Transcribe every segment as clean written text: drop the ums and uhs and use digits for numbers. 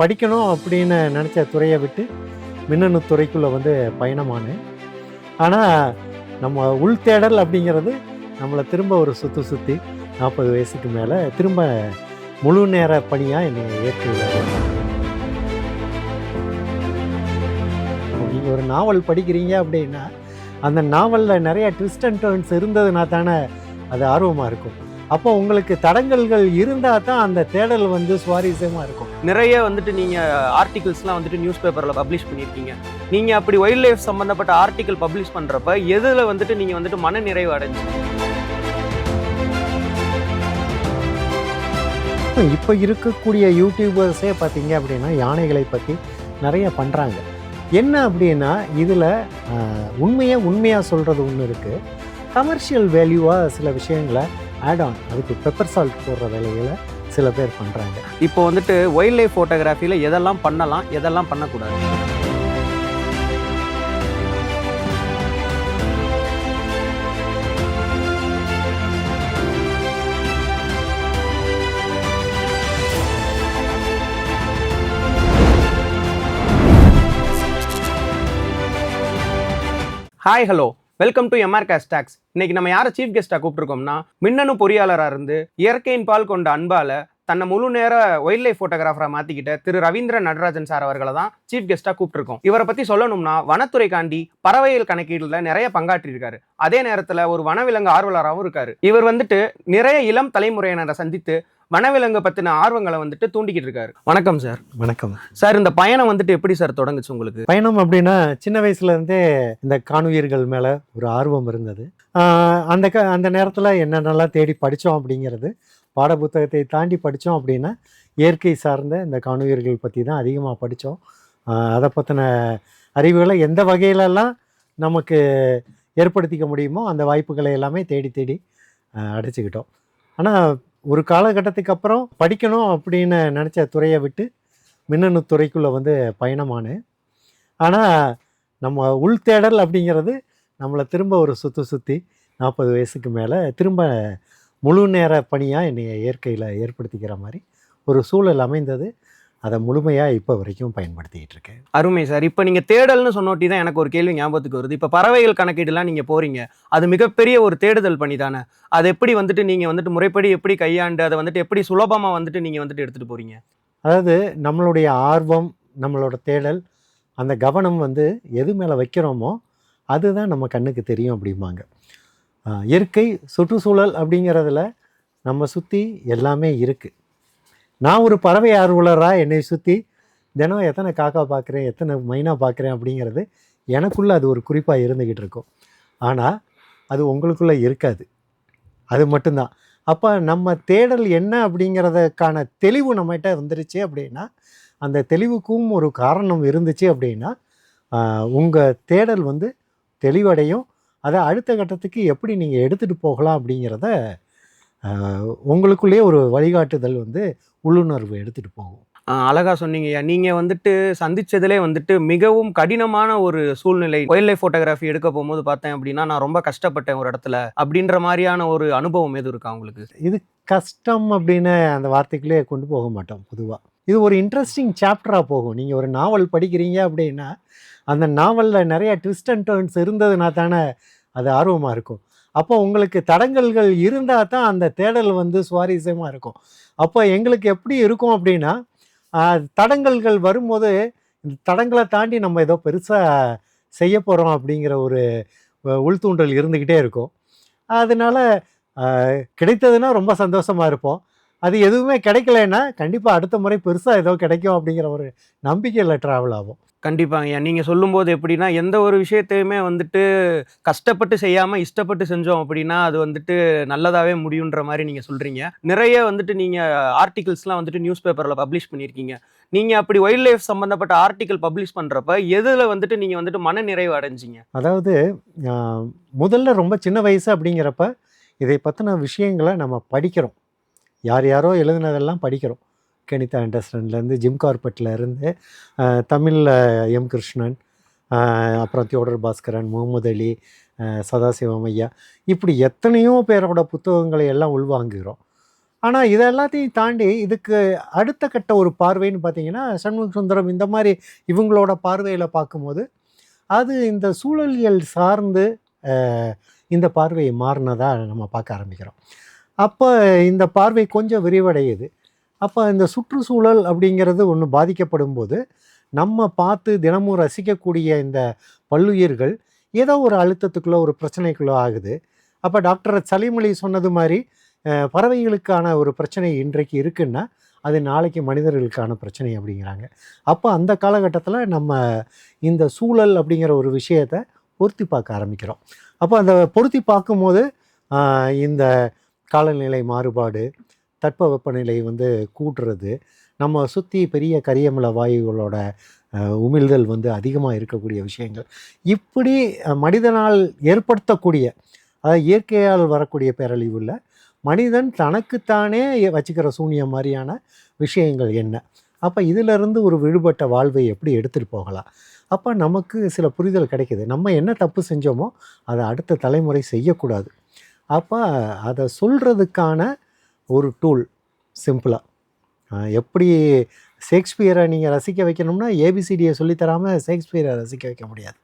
படிக்கணும் அப்படின்னு நினச்ச துறையை விட்டு மின்னணு துறைக்குள்ளே வந்து பயணமானேன். ஆனால் நம்ம உள்தேடல் அப்படிங்கிறது நம்மளை திரும்ப ஒரு சுற்றி 40 வயசுக்கு மேலே திரும்ப முழு நேர பணியாக என்னை ஏற்றுள்ளார். நீங்கள் ஒரு நாவல் படிக்கிறீங்க அப்படின்னா அந்த நாவலில் நிறைய ட்விஸ்ட் அண்ட் டர்ன்ஸ் இருந்ததுனா தானே அது ஆர்வமாக இருக்கும். அப்போ உங்களுக்கு தடங்கல்கள் இருந்தால் தான் அந்த தேடல் வந்து சுவாரஸ்யமாக இருக்கும். நிறைய வந்துட்டு நீங்கள் ஆர்டிகல்ஸ்லாம் வந்துட்டு நியூஸ் பேப்பரில் பப்ளிஷ் பண்ணியிருக்கீங்க. நீங்கள் அப்படி வைல்ட் லைஃப் சம்மந்தப்பட்ட ஆர்டிகல் பப்ளிஷ் பண்ணுறப்ப எதில் வந்துட்டு நீங்கள் வந்துட்டு மன நிறைவு அடைஞ்சு? இப்போ இருக்கக்கூடிய யூடியூபர்ஸே பார்த்தீங்க அப்படின்னா யானைகளை பற்றி நிறைய பண்ணுறாங்க. என்ன அப்படின்னா இதில் உண்மையாக சொல்கிறது ஒன்று இருக்குது, கமர்ஷியல் வேல்யூவாக சில விஷயங்களை ஆட் ஆன், அதுக்கு பெப்பர் சால்ட் போடுற வேலைகளை சில பேர் பண்ணுறாங்க. இப்போ வந்துட்டு வைல்ட் லைஃப் ஃபோட்டோகிராஃபியில் எதெல்லாம் பண்ணலாம், எதெல்லாம் பண்ணக்கூடாது? Hi hello, welcome to MR கேஸ்டாக்ஸ். இன்னைக்கு நம்ம யாரை சீஃப் கெஸ்ட்டாக கூப்பிட்டுருக்கோம்னா, மின்னணு பொறியாளராக இருந்து இயற்கையின் பால் கொண்ட அன்பால் தன்னை முழு நேர வைல்ட் லைஃப் ஃபோட்டோகிராஃபராக மாற்றிக்கிட்ட திரு ரவீந்திர நடராஜன் சார் அவர்களை தான் சீஃப் கெஸ்ட்டாக கூப்பிட்டுருக்கோம். இவரை பற்றி சொல்லணும்னா வனத்துறை காண்டி பறவைகள் கணக்கீட்டில் நிறைய பங்காற்றியிருக்காரு. அதே நேரத்தில் ஒரு வனவிலங்கு ஆர்வலராகவும் இருக்காரு. இவர் வந்துட்டு நிறைய இளம் தலைமுறையினரை சந்தித்து வனவிலங்கு பற்றின ஆர்வங்களை வந்துட்டு தூண்டிக்கிட்டு இருக்காரு. வணக்கம் சார். வணக்கம் சார். இந்த பயணம் வந்துட்டு எப்படி சார் தொடங்குச்சு உங்களுக்கு? பயணம் அப்படின்னா சின்ன வயசுலேருந்தே இந்த காணுயிர்கள் மேலே ஒரு ஆர்வம் இருந்தது. அந்த நேரத்தில் என்னென்னலாம் தேடி படித்தோம் அப்படிங்கிறது, பாட புத்தகத்தை தாண்டி படித்தோம் அப்படின்னா இயற்கை சார்ந்த இந்த காணுயிர்கள் பற்றி தான் அதிகமாக படித்தோம். அதை பற்றின அறிவுகளை எந்த வகையிலெல்லாம் நமக்கு ஏற்படுத்திக்க முடியுமோ அந்த வாய்ப்புகளை எல்லாமே தேடி அடைச்சிக்கிட்டோம். ஆனால் ஒரு காலகட்டத்துக்கு அப்புறம் படிக்கணும் அப்படின்னு நினச்ச துறையை விட்டு மின்னணு துறைக்குள்ளே வந்து பயணமானேன். ஆனால் நம்ம உள்தேடல் அப்படிங்கிறது நம்மளை திரும்ப ஒரு சுற்றி 40 வயசுக்கு மேலே திரும்ப முழு நேர பணியாக என்னை இயற்கையில் ஏற்படுத்திக்கிற மாதிரி ஒரு சூழல் அமைந்தது. அதை முழுமையாக இப்போ வரைக்கும் பயன்படுத்திக்கிட்டு இருக்கேன். அருமை சார். இப்போ நீங்கள் தேடல்னு சொன்னோட்டி தான் எனக்கு ஒரு கேள்வி ஞாபகத்துக்கு வருது. இப்போ பறவைகள் கணக்கீடுலாம் நீங்கள் போகிறீங்க, அது மிகப்பெரிய ஒரு தேடுதல் பணி தானே. அது எப்படி வந்துட்டு நீங்கள் வந்துட்டு முறைப்படி எப்படி கையாண்டு அதை வந்துட்டு எப்படி சுலபமாக வந்துட்டு நீங்கள் வந்துட்டு எடுத்துகிட்டு போகிறீங்க? அதாவது நம்மளுடைய ஆர்வம், நம்மளோட தேடல், அந்த கவனம் வந்து எது மேலே வைக்கிறோமோ அதுதான் நம்ம கண்ணுக்கு தெரியும் அப்படிம்பாங்க. இயற்கை சுற்றுச்சூழல் அப்படிங்கிறதுல நம்ம சுற்றி எல்லாமே இருக்குது. நான் ஒரு பறவை ஆர்வலராக என்னை சுற்றி தினம் எத்தனை காக்கா பார்க்குறேன், எத்தனை மைனா பார்க்குறேன் அப்படிங்கிறது எனக்குள்ளே அது ஒரு குறிப்பாக இருந்துக்கிட்டு இருக்கும். ஆனால் அது உங்களுக்குள்ளே இருக்காது, அது மட்டும்தான். அப்போ நம்ம தேடல் என்ன அப்படிங்கிறதுக்கான தெளிவு நம்மகிட்ட வந்துருச்சு அப்படின்னா, அந்த தெளிவுக்கும் ஒரு காரணம் இருந்துச்சு அப்படின்னா உங்கள் தேடல் வந்து தெளிவடையும். அதை அடுத்த கட்டத்துக்கு எப்படி நீங்கள் எடுத்துகிட்டு போகலாம் அப்படிங்கிறத உங்களுக்குள்ளேயே ஒரு வழிகாட்டுதல் வந்து உள்ளுணர்வு எடுத்துகிட்டு போகும். அழகாக சொன்னீங்கய்யா. நீங்கள் வந்துட்டு சந்தித்ததிலே வந்துட்டு மிகவும் கடினமான ஒரு சூழ்நிலை, வைல்ட் லைஃப் ஃபோட்டோகிராஃபி எடுக்க போகும்போது பார்த்தேன் அப்படின்னா நான் ரொம்ப கஷ்டப்பட்டேன் ஒரு இடத்துல அப்படின்ற மாதிரியான ஒரு அனுபவம் எதுவும் இருக்கா உங்களுக்கு? இது கஷ்டம் அப்படின்னு அந்த வார்த்தைக்குள்ளே கொண்டு போக மாட்டோம். பொதுவாக இது ஒரு இன்ட்ரெஸ்டிங் சாப்டராக போகும். நீங்கள் ஒரு நாவல் படிக்கிறீங்க அப்படின்னா அந்த நாவலில் நிறைய ட்விஸ்ட் அண்ட் டர்ன்ஸ் இருந்ததுனா தானே அது ஆர்வமாக இருக்கும். அப்போ உங்களுக்கு தடங்கல்கள் இருந்தால் தான் அந்த தேடல் வந்து சுவாரஸ்யமாக இருக்கும். அப்போ எங்களுக்கு எப்படி இருக்கும் அப்படின்னா, தடங்கல்கள் வரும்போது இந்த தடங்களை தாண்டி நம்ம ஏதோ பெருசாக செய்ய போகிறோம் அப்படிங்கிற ஒரு உள்தூண்டல் இருந்துக்கிட்டே இருக்கும். அதனால கிடைத்ததுன்னா ரொம்ப சந்தோஷமாக இருப்போம். அது எதுவுமே கிடைக்கலன்னா கண்டிப்பாக அடுத்த முறை பெருசாக ஏதோ கிடைக்கும் அப்படிங்கிற ஒரு நம்பிக்கையில் ட்ராவல் ஆகும். கண்டிப்பாங்க. நீங்கள் சொல்லும்போது எப்படின்னா, எந்த ஒரு விஷயத்தையுமே வந்துட்டு கஷ்டப்பட்டு செய்யாமல் இஷ்டப்பட்டு செஞ்சோம் அப்படின்னா அது வந்துட்டு நல்லதாகவே முடியுன்ற மாதிரி நீங்கள் சொல்கிறீங்க. நிறைய வந்துட்டு நீங்கள் ஆர்டிகல்ஸ்லாம் வந்துட்டு நியூஸ் பேப்பரில் பப்ளிஷ் பண்ணியிருக்கீங்க. நீங்கள் அப்படி வைல்ட் லைஃப் சம்மந்தப்பட்ட ஆர்டிக்கல் பப்ளிஷ் பண்ணுறப்ப எதில் வந்துட்டு நீங்கள் வந்துட்டு மன நிறைவு அடைஞ்சிங்க? அதாவது முதல்ல ரொம்ப சின்ன வயசு அப்படிங்கிறப்ப இதை பற்றின விஷயங்களை நம்ம படிக்கிறோம். யாரோ எழுதுனதெல்லாம் படிக்கிறோம். கணிதா ஆண்டர்சன்லேருந்து ஜிம் கார்பெட்லேருந்து தமிழில் எம் கிருஷ்ணன், அப்புறம் தியோடர் பாஸ்கரன், முகமது அலி, சதாசிவம் ஐயா, இப்படி எத்தனையோ பேரோட புத்தகங்களை எல்லாம் உள்வாங்குகிறோம். ஆனால் இதை எல்லாத்தையும் தாண்டி இதுக்கு அடுத்த கட்ட ஒரு பார்வைன்னு பார்த்தீங்கன்னா சண்முக சுந்தரம் இந்த மாதிரி இவங்களோட பார்வையில் பார்க்கும்போது அது இந்த சூழலியல் சார்ந்து இந்த பார்வை மாறினதா நம்ம பார்க்க ஆரம்பிக்கிறோம். அப்போ இந்த பார்வை கொஞ்சம் விரிவடையுது. அப்போ இந்த சுற்றுச்சூழல் அப்படிங்கிறது ஒன்று பாதிக்கப்படும் போது நம்ம பார்த்து தினமும் ரசிக்கக்கூடிய இந்த பல்லுயிர்கள் ஏதோ ஒரு அழுத்தத்துக்குள்ளே ஒரு பிரச்சனைக்குள்ளே ஆகுது. அப்போ டாக்டர் சலீம் அலி சொன்னது மாதிரி பறவைகளுக்கான ஒரு பிரச்சனை இன்றைக்கு இருக்குன்னா அது நாளைக்கு மனிதர்களுக்கான பிரச்சனை அப்படிங்கிறாங்க. அப்போ அந்த காலகட்டத்தில் நம்ம இந்த சூழல் அப்படிங்கிற ஒரு விஷயத்தை பொருத்தி பார்க்க ஆரம்பிக்கிறோம். அப்போ அந்த பொருத்தி பார்க்கும்போது இந்த காலநிலை மாறுபாடு, தட்பவெப்பநிலை வந்து கூட்டுறது, நம்ம சுற்றி பெரிய கரியமில வாயுகளோட உமிழ்தல் வந்து அதிகமாக இருக்கக்கூடிய விஷயங்கள், இப்படி மனிதனால் ஏற்படுத்தக்கூடிய அதாவது இயற்கையால் வரக்கூடிய பேரழிவுள்ள மனிதன் தனக்குத்தானே வச்சுக்கிற சூனியம் மாதிரியான விஷயங்கள் என்ன? அப்போ இதிலிருந்து ஒரு விடுபட்ட வாழ்வை எப்படி எடுத்துகிட்டு போகலாம்? அப்போ நமக்கு சில புரிதல் கிடைக்கிது. நம்ம என்ன தப்பு செஞ்சோமோ அதை அடுத்த தலைமுறை செய்யக்கூடாது. அப்போ அதை சொல்கிறதுக்கான ஒரு டூல் சிம்பிளாக எப்படி ஷேக்ஸ்பியரை நீங்கள் ரசிக்க வைக்கணும்னா ஏபிசிடியை சொல்லித்தராமல் ஷேக்ஸ்பியரை ரசிக்க வைக்க முடியாது.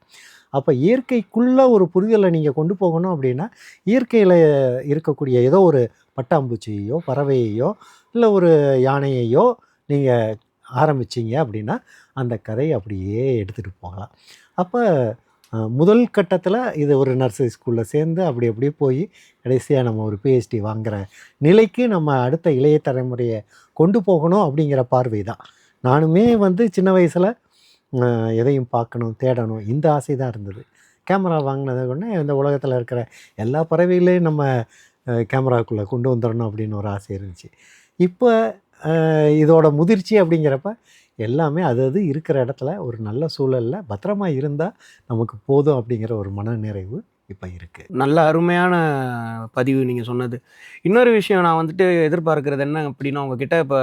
அப்போ இயற்கைக்குள்ளே ஒரு புரிதலை நீங்கள் கொண்டு போகணும் அப்படின்னா இயற்கையில் இருக்கக்கூடிய ஏதோ ஒரு பட்டாம்பூச்சியையோ பறவையையோ இல்லை ஒரு யானையையோ நீங்கள் ஆரம்பிச்சிங்க அப்படின்னா அந்த கதையை அப்படியே எடுத்துகிட்டு போகலாம். அப்போ முதல் கட்டத்தில் இது ஒரு நர்சரி ஸ்கூலில் சேர்ந்து அப்படி அப்படியே போய் கடைசியாக நம்ம ஒரு பிஹெச்டி வாங்குகிற நிலைக்கு நம்ம அடுத்த இளைய தலைமுறையை கொண்டு போகணும் அப்படிங்கிற பார்வை தான். நானுமே வந்து சின்ன வயசில் எதையும் பார்க்கணும் தேடணும் இந்த ஆசை தான் இருந்தது. கேமரா வாங்கினதை உடனே இந்த உலகத்தில் இருக்கிற எல்லா பறவைகளையும் நம்ம கேமராக்குள்ளே கொண்டு வந்துடணும் அப்படின்னு ஒரு ஆசை இருந்துச்சு. இப்போ இதோட முதிர்ச்சி அப்படிங்கிறப்ப எல்லாமே அது இருக்கிற இடத்துல ஒரு நல்ல சூழலில் பத்திரமா இருந்தால் நமக்கு போதும் அப்படிங்கிற ஒரு மன நிறைவு இப்போ இருக்குது. நல்ல அருமையான பதிவு நீங்கள் சொன்னது. இன்னொரு விஷயம் நான் வந்துட்டு எதிர்பார்க்குறது என்ன அப்படின்னா, உங்ககிட்ட இப்போ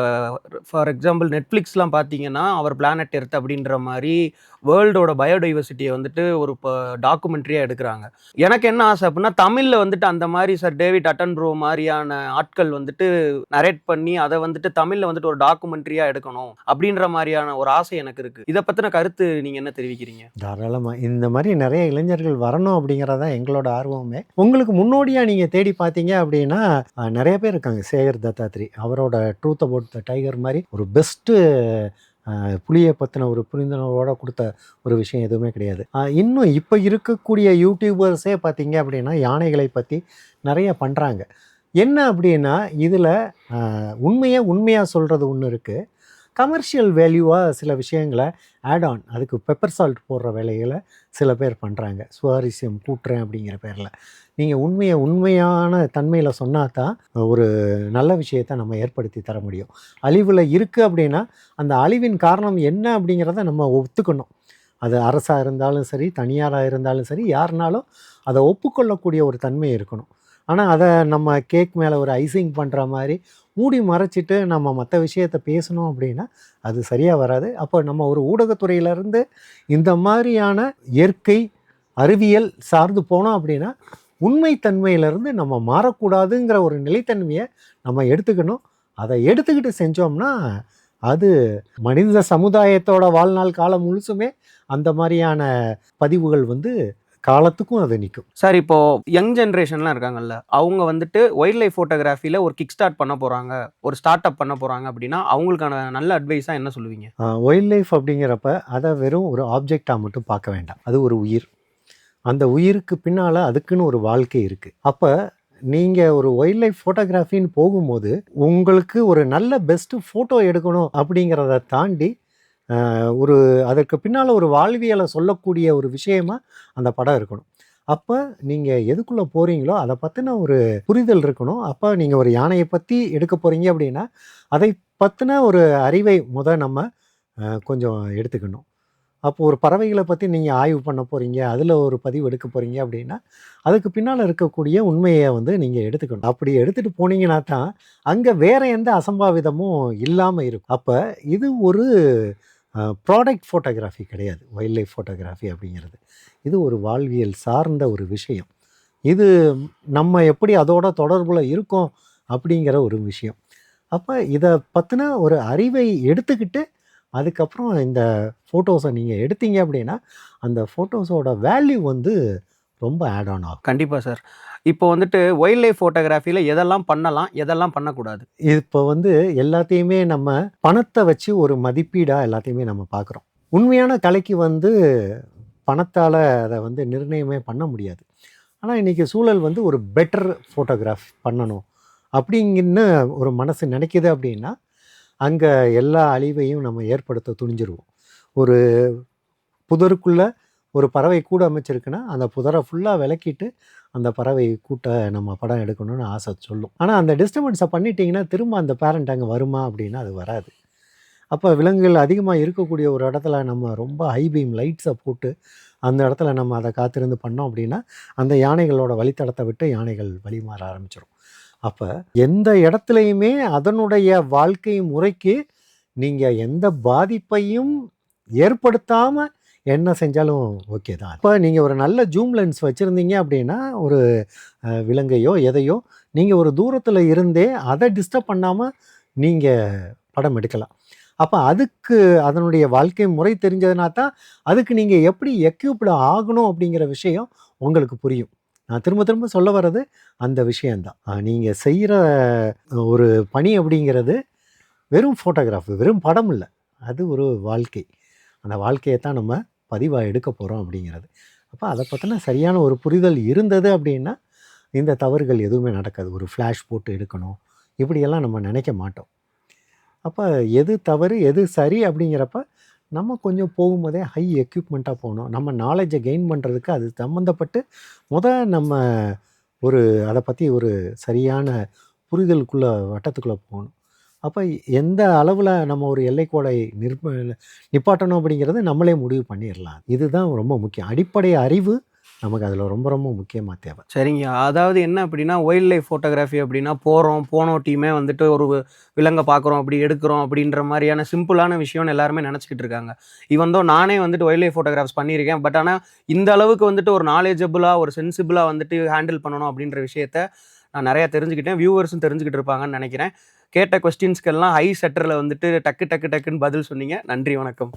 ஃபார் எக்ஸாம்பிள் நெட்ஃப்ளிக்ஸ்லாம் பார்த்தீங்கன்னா, அவர் பிளானட் எர்த் அப்படின்ற மாதிரி வேர்ல்டோட பயோடைவர்சிட்டியை வந்துட்டு ஒரு டாக்குமெண்ட்ரியாக எடுக்கிறாங்க. எனக்கு என்ன ஆசை அப்படின்னா, தமிழில் வந்துட்டு அந்த மாதிரி சார் டேவிட் அட்டன்ப்ரோ மாதிரியான ஆட்கள் வந்துட்டு நரேட் பண்ணி அதை வந்துட்டு தமிழில் வந்துட்டு ஒரு டாக்குமெண்ட்ரியாக எடுக்கணும் அப்படின்ற மாதிரியான ஒரு ஆசை எனக்கு இருக்குது. இதை பற்றின கருத்து நீங்கள் என்ன தெரிவிக்கிறீங்க? தாராளமாக இந்த மாதிரி நிறைய இளைஞர்கள் வரணும் அப்படிங்கிறதான் எங்களோட ஆர்வமே. உங்களுக்கு முன்னோடியாக நீங்கள் தேடி பார்த்தீங்க அப்படின்னா நிறைய பேர் இருக்காங்க. சேகர் தத்தாத்ரி அவரோட ட்ரூத் அபவுட் த டைகர் மாதிரி ஒரு பெஸ்ட்டு புலியை பற்றின ஒரு புரிந்துணர்வோடு கொடுத்த ஒரு விஷயம் எதுவுமே கிடையாது. இன்னும் இப்போ இருக்கக்கூடிய யூடியூபர்ஸே பார்த்தீங்க அப்படின்னா யானைகளை பற்றி நிறைய பண்ணுறாங்க. என்ன அப்படின்னா இதில் உண்மையாக சொல்கிறது ஒன்று இருக்குது, கமர்ஷியல் வேல்யூவாக சில விஷயங்களை ஆட் ஆன் அதுக்கு பெப்பர் சால்ட் போடுற வேலைகளை சில பேர் பண்ணுறாங்க. சுவாரஸ்யம் கூட்டுறேன் அப்படிங்கிற பேரில் நீங்கள் உண்மையான தன்மையில் சொன்னால் தான் ஒரு நல்ல விஷயத்தை நம்ம ஏற்படுத்தி தர முடியும். அழிவில் இருக்குது அப்படின்னா அந்த அழிவின் காரணம் என்ன அப்படிங்கிறத நம்ம ஒத்துக்கணும். அது அரசாக இருந்தாலும் சரி தனியாராக இருந்தாலும் சரி யாருனாலும் அதை ஒப்புக்கொள்ளக்கூடிய ஒரு தன்மை இருக்கணும். ஆனால் அதை நம்ம கேக் மேலே ஒரு ஐசிங் பண்ணுற மாதிரி மூடி மறைச்சிட்டு நம்ம மற்ற விஷயத்தை பேசணும் அப்படின்னா அது சரியாக வராது. அப்போ நம்ம ஒரு ஊடகத்துறையிலேருந்து இந்த மாதிரியான இயற்கை அறிவியல் சார்ந்து போனோம் அப்படின்னா உண்மைத்தன்மையிலேருந்து நம்ம மாறக்கூடாதுங்கிற ஒரு நிலைத்தன்மையை நம்ம எடுத்துக்கணும். அதை எடுத்துக்கிட்டு செஞ்சோம்னா அது மனித சமுதாயத்தோட வாழ்நாள் காலம் முழுசுமே அந்த மாதிரியான பதிவுகள் வந்து காலத்துக்கும் அது நிற்கும். சார் இப்போ யங் ஜென்ரேஷன்லாம் இருக்காங்கல்ல, அவங்க வந்துட்டு வைல்ட் லைஃப் ஃபோட்டோகிராஃபியில் ஒரு கிக் ஸ்டார்ட் பண்ண போகிறாங்க, ஒரு ஸ்டார்ட் அப் பண்ண போகிறாங்க அப்படின்னா அவங்களுக்கான நல்ல அட்வைஸாக என்ன சொல்லுவீங்க? வைல்ட் லைஃப் அப்படிங்கிறப்ப அதை வெறும் ஒரு ஆப்ஜெக்டாக மட்டும் பார்க்க வேண்டாம். அது ஒரு உயிர். அந்த உயிருக்கு பின்னால் அதுக்குன்னு ஒரு வாழ்க்கை இருக்குது. அப்போ நீங்கள் ஒரு வைல்ட் லைஃப் ஃபோட்டோகிராஃபின்னு போகும்போது உங்களுக்கு ஒரு நல்ல பெஸ்ட்டு ஃபோட்டோ எடுக்கணும் அப்படிங்கிறத தாண்டி ஒரு அதற்கு பின்னால் ஒரு வாழ்வியலை சொல்லக்கூடிய ஒரு விஷயமா அந்த படம் இருக்கணும். அப்போ நீங்கள் எதுக்குள்ளே போகிறீங்களோ அதை பற்றின ஒரு புரிதல் இருக்கணும். அப்போ நீங்கள் ஒரு யானையை பற்றி எடுக்க போகிறீங்க அப்படின்னா அதை பற்றின ஒரு அறிவை நம்ம கொஞ்சம் எடுத்துக்கணும். அப்போது ஒரு பறவைகளை பற்றி நீங்கள் ஆய்வு பண்ண போகிறீங்க, அதில் ஒரு பதிவு எடுக்க போகிறீங்க அப்படின்னா அதுக்கு பின்னால் இருக்கக்கூடிய உண்மையை வந்து நீங்கள் எடுத்துக்கணும். அப்படி எடுத்துகிட்டு போனீங்கன்னா தான் அங்கே வேறு எந்த அசம்பாவிதமும் இல்லாமல் இருக்கும். அப்போ இது ஒரு ப்ராடக்ட் ஃபோட்டோகிராஃபி கிடையாது. வைல்ட் லைஃப் ஃபோட்டோகிராஃபி அப்படிங்கிறது இது ஒரு வாழ்வியல் சார்ந்த ஒரு விஷயம். இது நம்ம எப்படி அதோட தொடர்பில் இருக்கோம் அப்படிங்கிற ஒரு விஷயம். அப்போ இதை பற்றின ஒரு அறிவை எடுத்துக்கிட்டு அதுக்கப்புறம் இந்த ஃபோட்டோஸை நீங்கள் எடுத்தீங்க அப்படின்னா அந்த ஃபோட்டோஸோட வேல்யூ வந்து ரொம்ப ஆட் ஆன் ஆகும். கண்டிப்பாக சார். இப்போ வந்துட்டு வைல்ட் லைஃப் ஃபோட்டோகிராஃபியில் எதெல்லாம் பண்ணலாம், எதெல்லாம் பண்ணக்கூடாது? இப்போ வந்து எல்லாத்தையுமே நம்ம பணத்தை வச்சு ஒரு மதிப்பீடாக எல்லாத்தையுமே நம்ம பார்க்குறோம். உண்மையான கலைக்கு வந்து பணத்தால் அதை வந்து நிர்ணயமே பண்ண முடியாது. ஆனால் இன்றைக்கி சூழல் வந்து ஒரு பெட்டர் ஃபோட்டோகிராஃப் பண்ணணும் அப்படிங்கன்னு ஒரு மனசு நினைக்கிது அப்படின்னா அங்கே எல்லா அழிவையும் நம்ம ஏற்படுத்த துணிஞ்சிருவோம். ஒரு புதருக்குள்ளே ஒரு பறவை கூட அமைச்சிருக்குன்னா அந்த புதரை ஃபுல்லாக விளக்கிட்டு அந்த பறவை கூட்ட நம்ம படம் எடுக்கணும்னு ஆசை சொல்லும். ஆனால் அந்த டிஸ்டர்பன்ஸை பண்ணிட்டீங்கன்னா திரும்ப அந்த பேரண்ட் அங்கே வருமா அப்படின்னா அது வராது. அப்போ விலங்குகள் அதிகமாக இருக்கக்கூடிய ஒரு இடத்துல நம்ம ரொம்ப ஹை பீம் லைட்ஸை போட்டு அந்த இடத்துல நம்ம அதை காத்திருந்து பண்ணோம் அப்படின்னா அந்த யானைகளோட வழித்தடத்தை விட்டு யானைகள் வழிமாற ஆரம்பிச்சிடும். அப்போ எந்த இடத்துலையுமே அதனுடைய வாழ்க்கை முறைக்கு நீங்கள் எந்த பாதிப்பையும் ஏற்படுத்தாமல் என்ன செஞ்சாலும் ஓகே தான். இப்போ நீங்கள் ஒரு நல்ல ஜூம் லென்ஸ் வச்சுருந்தீங்க அப்படின்னா ஒரு விலங்கையோ எதையோ நீங்கள் ஒரு தூரத்தில் இருந்தே அதை டிஸ்டர்ப் பண்ணாமல் நீங்கள் படம் எடுக்கலாம். அப்போ அதுக்கு அதனுடைய வாழ்க்கை முறை தெரிஞ்சதுனா தான் அதுக்கு நீங்கள் எப்படி எக்யூப்டு ஆகணும் அப்படிங்கிற விஷயம் உங்களுக்கு புரியும். நான் திரும்ப திரும்ப சொல்ல வர்றது அந்த விஷயந்தான். நீங்கள் செய்கிற ஒரு பணி அப்படிங்கிறது வெறும் ஃபோட்டோகிராஃபி, வெறும் படம் இல்லை, அது ஒரு வாழ்க்கை. அந்த வாழ்க்கையை தான் நம்ம பதிவாக எடுக்க போகிறோம் அப்படிங்கிறது. அப்போ அதை பற்றின சரியான ஒரு புரிதல் இருந்தது அப்படின்னா இந்த தவறுகள் எதுவுமே நடக்காது. ஒரு ஃப்ளாஷ் போட்டு எடுக்கணும் இப்படியெல்லாம் நம்ம நினைக்க மாட்டோம். அப்போ எது தவறு எது சரி அப்படிங்கிறப்ப நம்ம கொஞ்சம் போகும்போதே ஹை எக்யூப்மெண்ட்டாக போகணும். நம்ம நாலேஜை கெயின் பண்ணுறதுக்கு அது சம்மந்தப்பட்டு நம்ம ஒரு அதை பற்றி ஒரு சரியான புரிதலுக்குள்ளே வட்டத்துக்குள்ளே போகணும். அப்போ எந்த அளவில் நம்ம ஒரு எல்லைக்கோடை நிப்பாட்டணும் அப்படிங்கிறது நம்மளே முடிவு பண்ணிடலாம். இதுதான் ரொம்ப முக்கியம். அடிப்படை அறிவு நமக்கு அதில் ரொம்ப ரொம்ப முக்கியமாக தேவை. சரிங்க. அதாவது என்ன அப்படின்னா வைல்ட் லைஃப் ஃபோட்டோகிராஃபி அப்படின்னா போனோட்டியுமே வந்துட்டு ஒரு விலங்கை பார்க்குறோம், அப்படி எடுக்கிறோம் அப்படின்ற மாதிரியான சிம்பிளான விஷயம்னு எல்லாருமே நினச்சிக்கிட்டு இருக்காங்க. ஈவன் தோ நானே வந்துட்டு வைல்ட் லைஃப் ஃபோட்டோகிராஃப்ஸ் பண்ணியிருக்கேன். பட் ஆனால் இந்த அளவுக்கு வந்துட்டு ஒரு நாலேஜபிளாக ஒரு சென்சிபிளாக வந்துட்டு ஹேண்டில் பண்ணணும் அப்படின்ற விஷயத்த நான் நிறையா தெரிஞ்சுக்கிட்டேன். வியூவர்ஸும் தெரிஞ்சுக்கிட்டு இருப்பாங்கன்னு நினைக்கிறேன். கேட்ட கொஸ்டின்ஸ்க்கெல்லாம் ஹை செட்டரில் வந்துட்டு டக்கு டக்கு டக்குன்னு பதில் சொன்னீங்க. நன்றி, வணக்கம்.